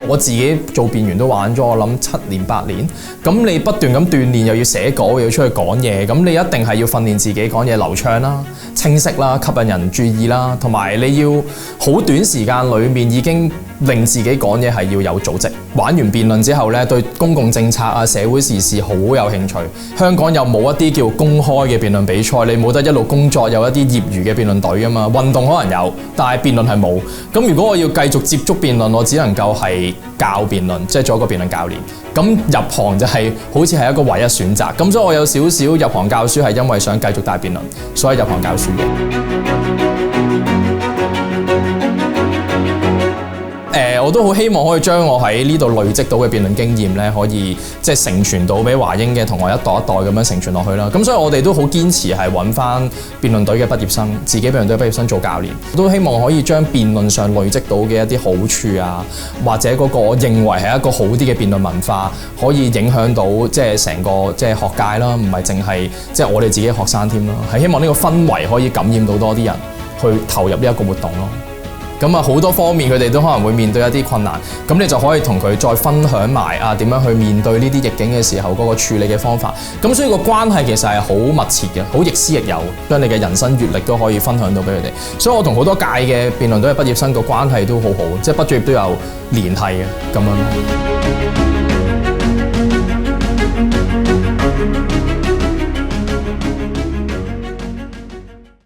我自己做辯員都玩咗，我諗7年8年。咁你不斷咁鍛鍊，又要寫稿，又要出去講嘢，咁你一定係要訓練自己講嘢流暢啦、清晰啦、吸引人注意啦，同埋你要好短時間裡面已經令自己講嘢係要有組織。玩完辯論之後咧，對公共政策啊、社會時事好有興趣。香港又冇一啲叫公開嘅辯論比賽，你冇得一路工作有一啲業餘嘅辯論隊啊嘛。運動可能有，但係辯論係冇。咁如果我要繼續接觸辯論，我只能夠係教辯論，即係做一個辯論教練。咁入行就係好似係一個唯一選擇。咁所以我有少少入行教書係因為想繼續帶辯論，所以入行教書嘅。我都好希望可以將我喺呢度累積到嘅辯論經驗咧，可以即係承傳到俾華英嘅同學一代一代咁樣承傳落去啦。咁所以我哋都好堅持係揾翻辯論隊嘅畢業生，自己辯論隊嘅畢業生做教練。都希望可以將辯論上累積到嘅一啲好處啊，或者嗰個我認為係一個好啲嘅辯論文化，可以影響到即係成個即係學界啦，唔係淨係即係我哋自己嘅學生添啦。係希望呢個氛圍可以感染到多啲人去投入呢一個活動咯。咁啊，好多方面佢哋都可能會面對一啲困難，咁你就可以同佢再分享埋啊點樣去面對呢啲逆境嘅時候嗰個處理嘅方法。咁所以個關係其實係好密切嘅，好亦師亦友，將你嘅人生閲歷都可以分享到俾佢哋。所以我同好多屆嘅辯論隊嘅畢業生個關係都好好，即係畢咗業都有聯繫嘅咁樣。